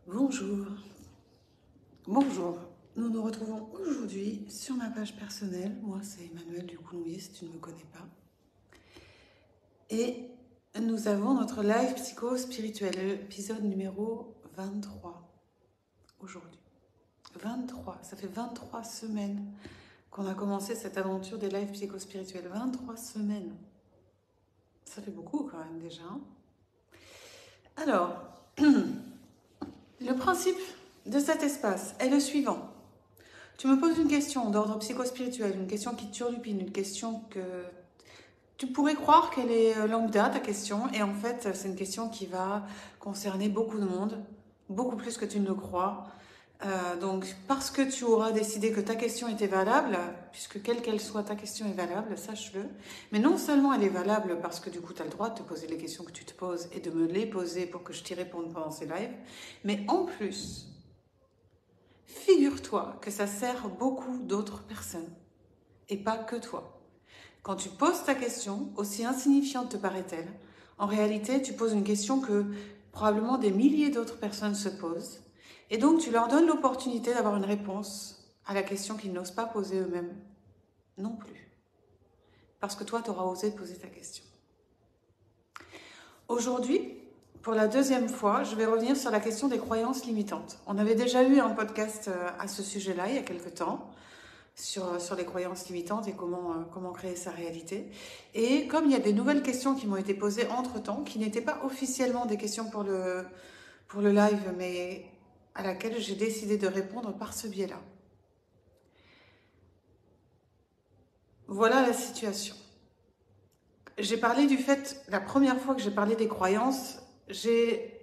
Bonjour, bonjour. Nous nous retrouvons aujourd'hui sur ma page personnelle. Moi, c'est Emmanuel du Coulombier, si tu ne me connais pas. Et nous avons notre live psycho-spirituel, épisode numéro 23, aujourd'hui. 23, ça fait 23 semaines qu'on a commencé cette aventure des lives psycho-spirituels. 23 semaines. Ça fait beaucoup quand même déjà. Alors, le principe de cet espace est le suivant. Tu me poses une question d'ordre psychospirituel, une question qui te turlupine, une question que tu pourrais croire qu'elle est lambda, ta question, et en fait, c'est une question qui va concerner beaucoup de monde, beaucoup plus que tu ne le crois. Donc, parce que tu auras décidé que ta question était valable, puisque quelle qu'elle soit, ta question est valable, sache-le. Mais non seulement elle est valable parce que du coup, tu as le droit de te poser les questions que tu te poses et de me les poser pour que je t'y réponde pendant ces lives, mais en plus, figure-toi que ça sert beaucoup d'autres personnes et pas que toi. Quand tu poses ta question, aussi insignifiante te paraît-elle, en réalité, tu poses une question que probablement des milliers d'autres personnes se posent, et donc tu leur donnes l'opportunité d'avoir une réponse à la question qu'ils n'osent pas poser eux-mêmes non plus, parce que toi, tu auras osé poser ta question. Aujourd'hui, pour la deuxième fois, je vais revenir sur la question des croyances limitantes. On avait déjà eu un podcast à ce sujet-là il y a quelque temps, sur les croyances limitantes et comment créer sa réalité. Et comme il y a des nouvelles questions qui m'ont été posées entre-temps, qui n'étaient pas officiellement des questions pour le live, mais à laquelle j'ai décidé de répondre par ce biais-là. Voilà la situation. J'ai parlé du fait, la première fois que j'ai parlé des croyances, j'ai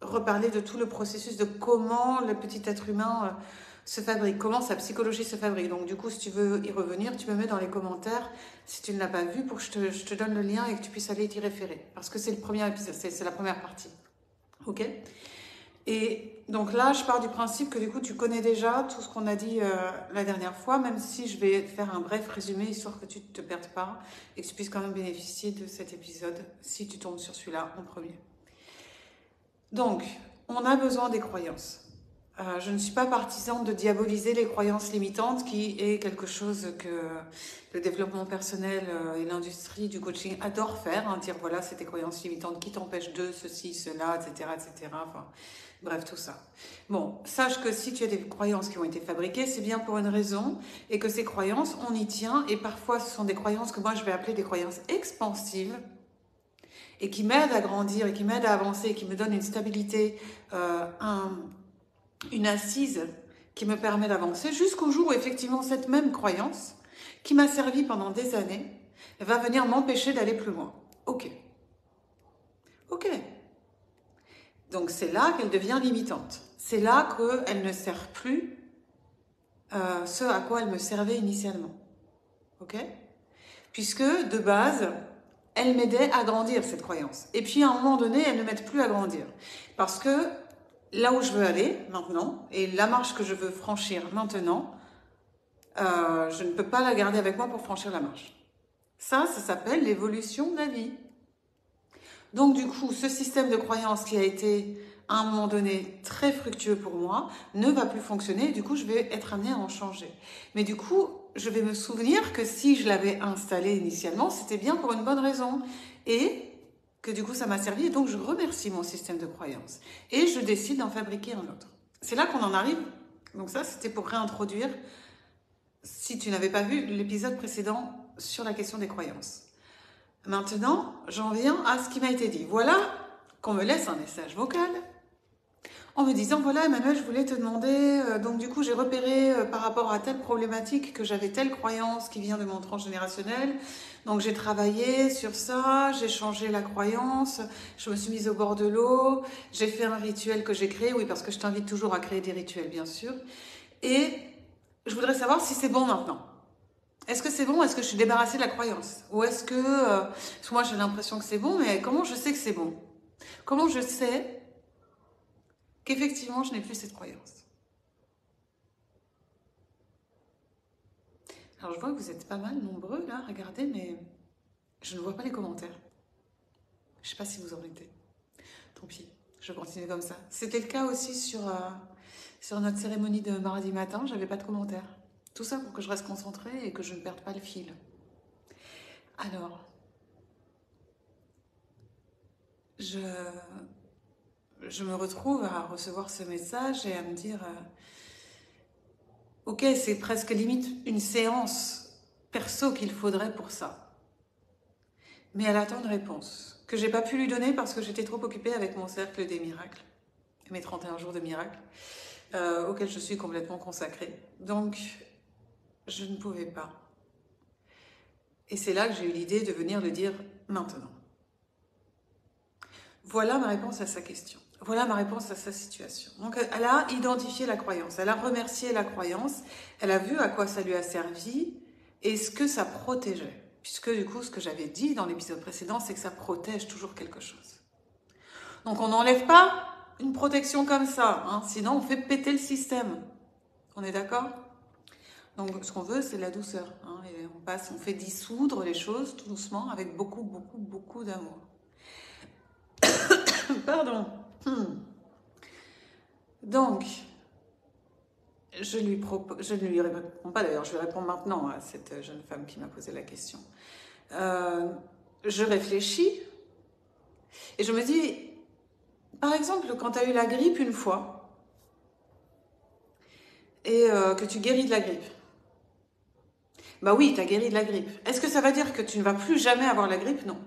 reparlé de tout le processus de comment le petit être humain se fabrique, comment sa psychologie se fabrique. Donc du coup, si tu veux y revenir, tu me mets dans les commentaires si tu ne l'as pas vu pour que je te donne le lien et que tu puisses aller t'y référer. Parce que c'est le premier épisode, c'est la première partie. Ok? Et donc là, je pars du principe que du coup, tu connais déjà tout ce qu'on a dit la dernière fois, même si je vais faire un bref résumé, histoire que tu ne te perdes pas et que tu puisses quand même bénéficier de cet épisode si tu tombes sur celui-là en premier. Donc, on a besoin des croyances. Je ne suis pas partisane de diaboliser les croyances limitantes, qui est quelque chose que le développement personnel et l'industrie du coaching adorent faire, hein, dire voilà, c'est tes croyances limitantes qui t'empêchent de ceci, cela, etc., etc. Enfin, bref, tout ça. Bon, sache que si tu as des croyances qui ont été fabriquées, c'est bien pour une raison, et que ces croyances, on y tient, et parfois ce sont des croyances que moi je vais appeler des croyances expansives, et qui m'aident à grandir, et qui m'aident à avancer, et qui me donnent une stabilité, une assise qui me permet d'avancer jusqu'au jour où effectivement cette même croyance qui m'a servi pendant des années va venir m'empêcher d'aller plus loin. Ok. Ok. Donc c'est là qu'elle devient limitante. C'est là qu'elle ne sert plus ce à quoi elle me servait initialement. Ok? Puisque de base, elle m'aidait à grandir cette croyance. Et puis à un moment donné, elle ne m'aide plus à grandir. Parce que là où je veux aller maintenant, et la marche que je veux franchir maintenant, je ne peux pas la garder avec moi pour franchir la marche. Ça s'appelle l'évolution de la vie. Donc du coup, ce système de croyance qui a été à un moment donné très fructueux pour moi ne va plus fonctionner. Du coup, je vais être amenée à en changer. Mais du coup, je vais me souvenir que si je l'avais installé initialement, c'était bien pour une bonne raison. Et que du coup, ça m'a servi. Et donc, je remercie mon système de croyance. Et je décide d'en fabriquer un autre. C'est là qu'on en arrive. Donc ça, c'était pour réintroduire, si tu n'avais pas vu l'épisode précédent sur la question des croyances. Maintenant, j'en viens à ce qui m'a été dit. Voilà qu'on me laisse un message vocal en me disant, voilà Emmanuel, je voulais te demander, donc du coup j'ai repéré par rapport à telle problématique que j'avais telle croyance qui vient de mon transgénérationnel, donc j'ai travaillé sur ça, j'ai changé la croyance, je me suis mise au bord de l'eau, j'ai fait un rituel que j'ai créé, oui parce que je t'invite toujours à créer des rituels bien sûr, et je voudrais savoir si c'est bon maintenant. Est-ce que c'est bon? Est-ce que je suis débarrassée de la croyance? Ou est-ce que... parce que moi j'ai l'impression que c'est bon, mais comment je sais que c'est bon? Comment je sais qu'effectivement je n'ai plus cette croyance? Alors je vois que vous êtes pas mal nombreux là, regardez, mais je ne vois pas les commentaires. Je ne sais pas si vous en mettez. Tant pis, je continue comme ça. C'était le cas aussi sur notre cérémonie de mardi matin, j'avais pas de commentaires. Tout ça pour que je reste concentrée et que je ne perde pas le fil. Alors, je me retrouve à recevoir ce message et à me dire ok, c'est presque limite une séance perso qu'il faudrait pour ça. Mais elle attend une réponse que j'ai pas pu lui donner parce que j'étais trop occupée avec mon cercle des miracles, mes 31 jours de miracles, auxquels je suis complètement consacrée. Donc, je ne pouvais pas. Et c'est là que j'ai eu l'idée de venir le dire maintenant. Voilà ma réponse à sa question. Voilà ma réponse à sa situation. Donc, elle a identifié la croyance, elle a remercié la croyance, elle a vu à quoi ça lui a servi et ce que ça protégeait. Puisque du coup, ce que j'avais dit dans l'épisode précédent, c'est que ça protège toujours quelque chose. Donc, on n'enlève pas une protection comme ça, hein, sinon on fait péter le système. On est d'accord? Donc, ce qu'on veut, c'est la douceur. Hein, et on fait dissoudre les choses tout doucement avec beaucoup, beaucoup, beaucoup d'amour. Pardon. Donc, je ne lui réponds pas d'ailleurs, je lui réponds maintenant à cette jeune femme qui m'a posé la question. Je réfléchis et je me dis, par exemple, quand tu as eu la grippe une fois et que tu guéris de la grippe, bah oui, tu as guéri de la grippe. Est-ce que ça va dire que tu ne vas plus jamais avoir la grippe? Non.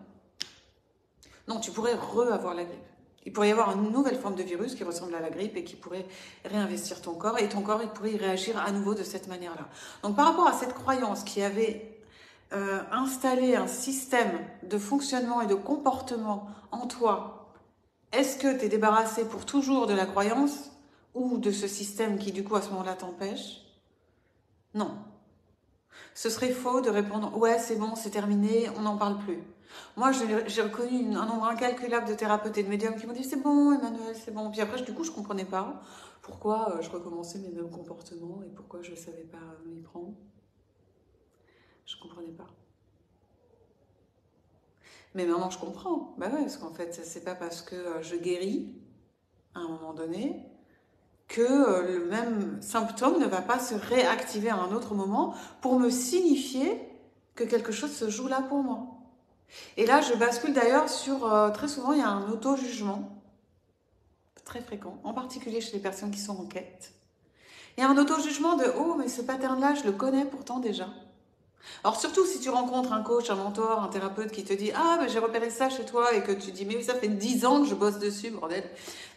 Non, tu pourrais re-avoir la grippe. Il pourrait y avoir une nouvelle forme de virus qui ressemble à la grippe et qui pourrait réinvestir ton corps et ton corps il pourrait y réagir à nouveau de cette manière-là. Donc par rapport à cette croyance qui avait installé un système de fonctionnement et de comportement en toi, est-ce que tu es débarrassé pour toujours de la croyance ou de ce système qui du coup à ce moment-là t'empêche? Non. Ce serait faux de répondre « ouais c'est bon, c'est terminé, on n'en parle plus ». Moi, j'ai reconnu un nombre incalculable de thérapeutes et de médiums qui m'ont dit « c'est bon, Emmanuel, c'est bon ». Puis après, du coup, je ne comprenais pas pourquoi je recommençais mes mêmes comportements et pourquoi je ne savais pas m'y prendre. Je ne comprenais pas. Mais maintenant, je comprends. Bah ouais, parce qu'en fait, c'est pas parce que je guéris, à un moment donné, que le même symptôme ne va pas se réactiver à un autre moment pour me signifier que quelque chose se joue là pour moi. Et là, je bascule d'ailleurs sur, très souvent, il y a un auto-jugement, très fréquent, en particulier chez les personnes qui sont en quête. Il y a un auto-jugement de « oh, mais ce pattern-là, je le connais pourtant déjà ». Alors surtout si tu rencontres un coach, un mentor, un thérapeute qui te dit « ah, mais j'ai repéré ça chez toi » et que tu dis « mais ça fait 10 ans que je bosse dessus, bordel ».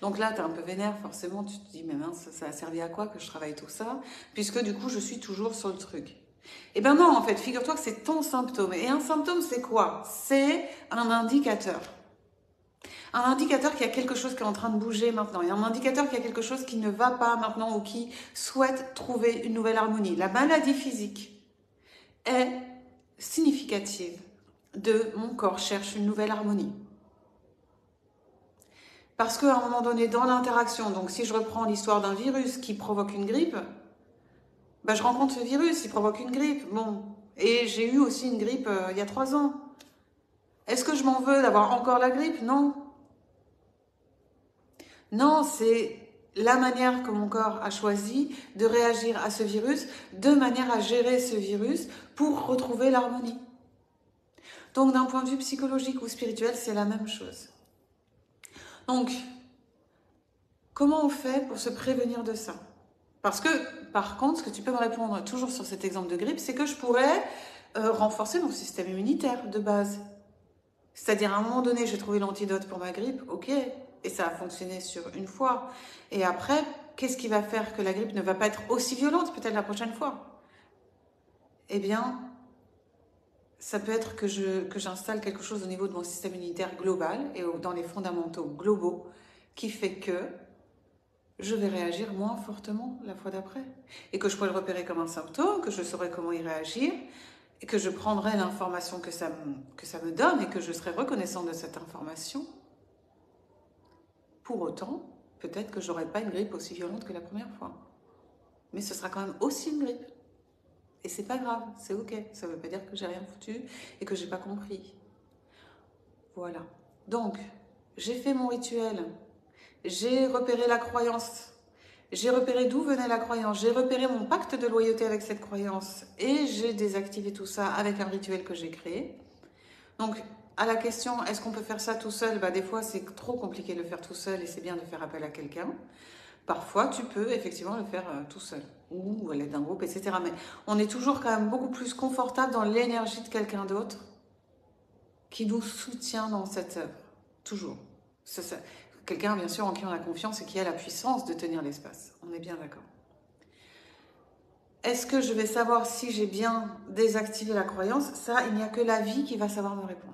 Donc là, tu es un peu vénère, forcément, tu te dis « mais mince, ça a servi à quoi que je travaille tout ça ?» puisque du coup, je suis toujours sur le truc. Eh ben non, en fait, figure-toi que c'est ton symptôme. Et un symptôme, c'est quoi? C'est un indicateur. Un indicateur qu'il y a quelque chose qui est en train de bouger maintenant. Il y a un indicateur qu'il y a quelque chose qui ne va pas maintenant ou qui souhaite trouver une nouvelle harmonie. La maladie physique est significative de mon corps cherche une nouvelle harmonie. Parce qu'à un moment donné, dans l'interaction, donc si je reprends l'histoire d'un virus qui provoque une grippe, bah, je rencontre ce virus, il provoque une grippe. Bon, et j'ai eu aussi une grippe il y a 3 ans. Est-ce que je m'en veux d'avoir encore la grippe? Non. Non, c'est la manière que mon corps a choisi de réagir à ce virus, de manière à gérer ce virus pour retrouver l'harmonie. Donc d'un point de vue psychologique ou spirituel, c'est la même chose. Donc, comment on fait pour se prévenir de ça? Parce que, par contre, ce que tu peux me répondre toujours sur cet exemple de grippe, c'est que je pourrais renforcer mon système immunitaire de base. C'est-à-dire, à un moment donné, j'ai trouvé l'antidote pour ma grippe, ok, et ça a fonctionné sur une fois. Et après, qu'est-ce qui va faire que la grippe ne va pas être aussi violente peut-être la prochaine fois? Eh bien, ça peut être que j'installe quelque chose au niveau de mon système immunitaire global et dans les fondamentaux globaux qui fait que je vais réagir moins fortement la fois d'après. Et que je pourrais le repérer comme un symptôme, que je saurais comment y réagir, et que je prendrai l'information que ça me donne et que je serai reconnaissante de cette information. Pour autant, peut-être que je n'aurai pas une grippe aussi violente que la première fois. Mais ce sera quand même aussi une grippe. Et c'est pas grave, c'est ok. Ça ne veut pas dire que j'ai rien foutu et que j'ai pas compris. Voilà. Donc, j'ai fait mon rituel. j'ai repéré la croyance, j'ai repéré d'où venait la croyance, j'ai repéré mon pacte de loyauté avec cette croyance et j'ai désactivé tout ça avec un rituel que j'ai créé. Donc, à la question, est-ce qu'on peut faire ça tout seul? Des fois, c'est trop compliqué de le faire tout seul et c'est bien de faire appel à quelqu'un. Parfois, tu peux effectivement le faire tout seul ou à l'aide d'un groupe, etc. Mais on est toujours quand même beaucoup plus confortable dans l'énergie de quelqu'un d'autre qui nous soutient dans cette œuvre. Toujours. Quelqu'un, bien sûr, en qui on a confiance et qui a la puissance de tenir l'espace. On est bien d'accord. Est-ce que je vais savoir si j'ai bien désactivé la croyance? Ça, il n'y a que la vie qui va savoir me répondre.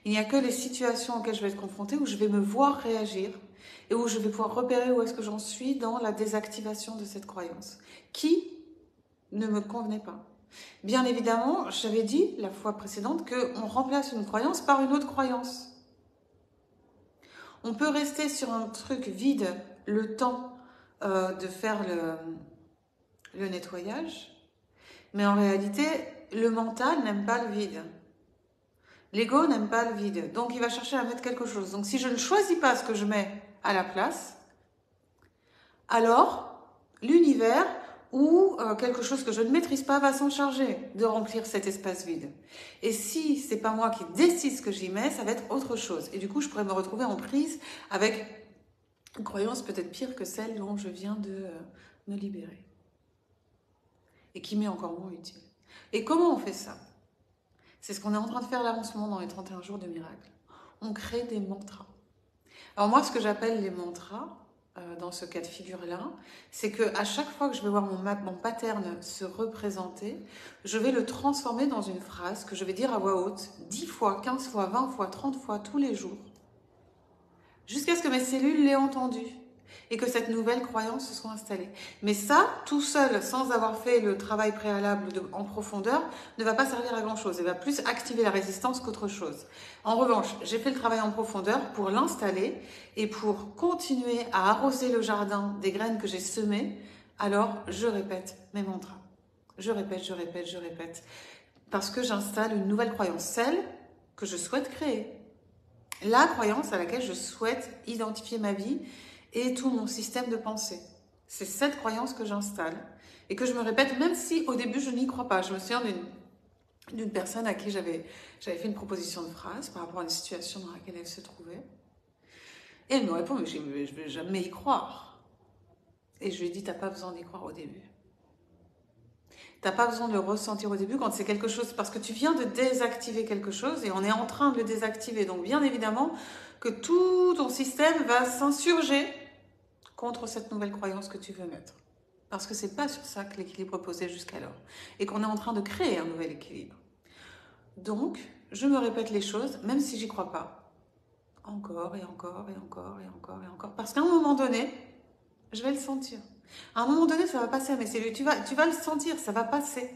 Il n'y a que les situations auxquelles je vais être confrontée où je vais me voir réagir et où je vais pouvoir repérer où est-ce que j'en suis dans la désactivation de cette croyance qui ne me convenait pas. Bien évidemment, j'avais dit la fois précédente qu'on remplace une croyance par une autre croyance. On peut rester sur un truc vide le temps de faire le nettoyage, mais en réalité, le mental n'aime pas le vide. L'ego n'aime pas le vide, donc il va chercher à mettre quelque chose. Donc si je ne choisis pas ce que je mets à la place, alors l'univers ou quelque chose que je ne maîtrise pas va s'en charger de remplir cet espace vide. Et si c'est pas moi qui décide ce que j'y mets, ça va être autre chose. Et du coup, je pourrais me retrouver en prise avec une croyance peut-être pire que celle dont je viens de me libérer. Et qui m'est encore moins utile. Et comment on fait ça? C'est ce qu'on est en train de faire là en ce moment dans les 31 jours de miracle. On crée des mantras. Alors moi, ce que j'appelle les mantras, dans ce cas de figure-là, c'est qu'à chaque fois que je vais voir mon pattern se représenter, je vais le transformer dans une phrase que je vais dire à voix haute 10 fois, 15 fois, 20 fois, 30 fois tous les jours, jusqu'à ce que mes cellules l'aient entendu et que cette nouvelle croyance se soit installée. Mais ça, tout seul, sans avoir fait le travail préalable en profondeur, ne va pas servir à grand-chose. Il va plus activer la résistance qu'autre chose. En revanche, j'ai fait le travail en profondeur pour l'installer et pour continuer à arroser le jardin des graines que j'ai semées, alors je répète mes mantras. Je répète, je répète, je répète. Parce que j'installe une nouvelle croyance, celle que je souhaite créer. La croyance à laquelle je souhaite identifier ma vie et tout mon système de pensée. C'est cette croyance que j'installe et que je me répète même si au début je n'y crois pas. Je me souviens d'une personne à qui j'avais fait une proposition de phrase par rapport à une situation dans laquelle elle se trouvait. Et elle me répond, mais je ne vais jamais y croire. Et je lui ai dit, t'as pas besoin d'y croire au début. T'as pas besoin de le ressentir au début quand c'est quelque chose, parce que tu viens de désactiver quelque chose et on est en train de le désactiver. Donc bien évidemment que tout ton système va s'insurger contre cette nouvelle croyance que tu veux mettre. Parce que c'est pas sur ça que l'équilibre reposait jusqu'alors. Et qu'on est en train de créer un nouvel équilibre. Donc, je me répète les choses, même si j'y crois pas. Encore et encore et encore et encore et encore. Parce qu'à un moment donné, je vais le sentir. À un moment donné, ça va passer à mes cellules. Tu vas le sentir, ça va passer.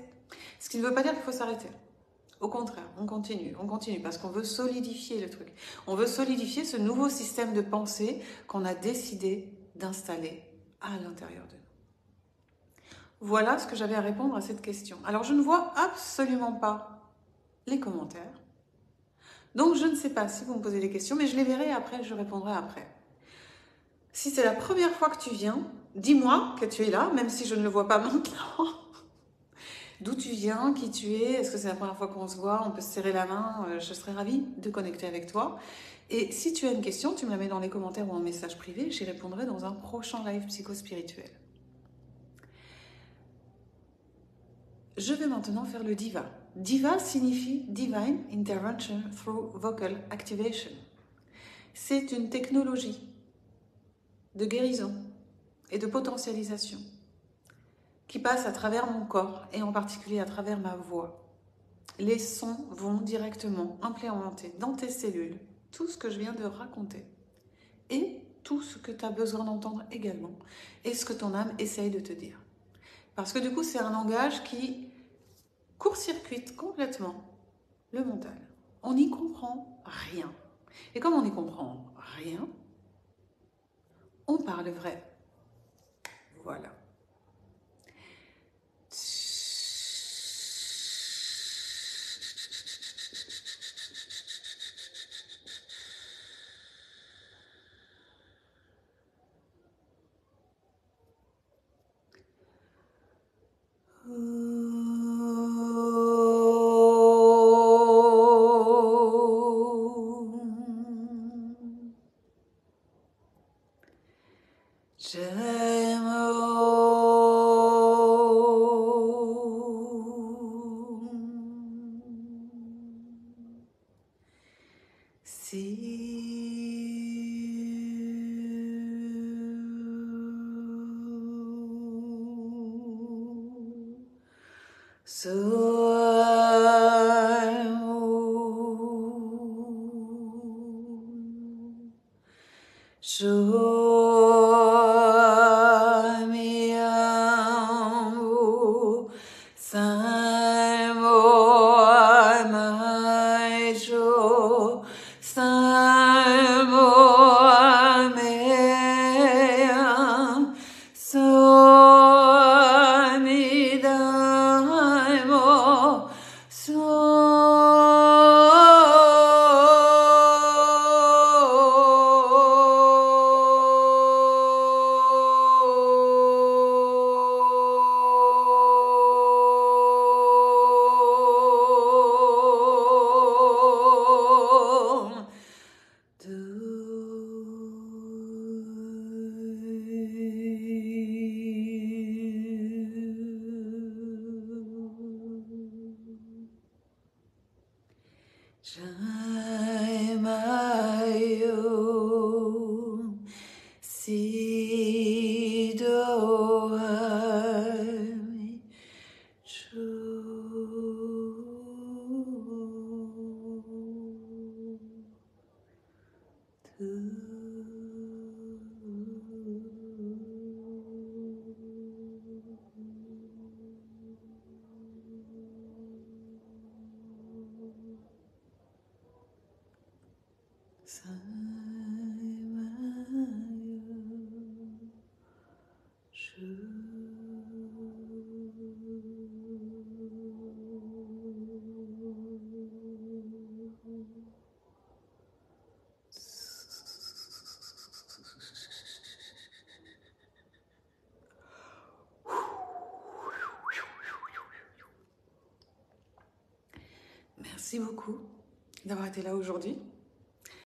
Ce qui ne veut pas dire qu'il faut s'arrêter. Au contraire, on continue, parce qu'on veut solidifier le truc. On veut solidifier ce nouveau système de pensée qu'on a décidé d'installer à l'intérieur de nous. Voilà ce que j'avais à répondre à cette question. Alors, je ne vois absolument pas les commentaires. Donc, je ne sais pas si vous me posez des questions, mais je les verrai après, je répondrai après. Si c'est la première fois que tu viens, dis-moi que tu es là, même si je ne le vois pas maintenant. D'où tu viens, qui tu es, est-ce que c'est la première fois qu'on se voit, on peut se serrer la main, je serais ravie de connecter avec toi. Et si tu as une question, tu me la mets dans les commentaires ou en message privé, j'y répondrai dans un prochain live psychospirituel. Je vais maintenant faire le Diva. Diva signifie Divine Intervention Through Vocal Activation. C'est une technologie de guérison et de potentialisation qui passe à travers mon corps et en particulier à travers ma voix. Les sons vont directement implémenter dans tes cellules tout ce que je viens de raconter et tout ce que tu as besoin d'entendre également et ce que ton âme essaye de te dire. Parce que du coup, c'est un langage qui court-circuite complètement le mental. On n'y comprend rien. Et comme on n'y comprend rien, on parle vrai. Voilà. Merci beaucoup d'avoir été là aujourd'hui.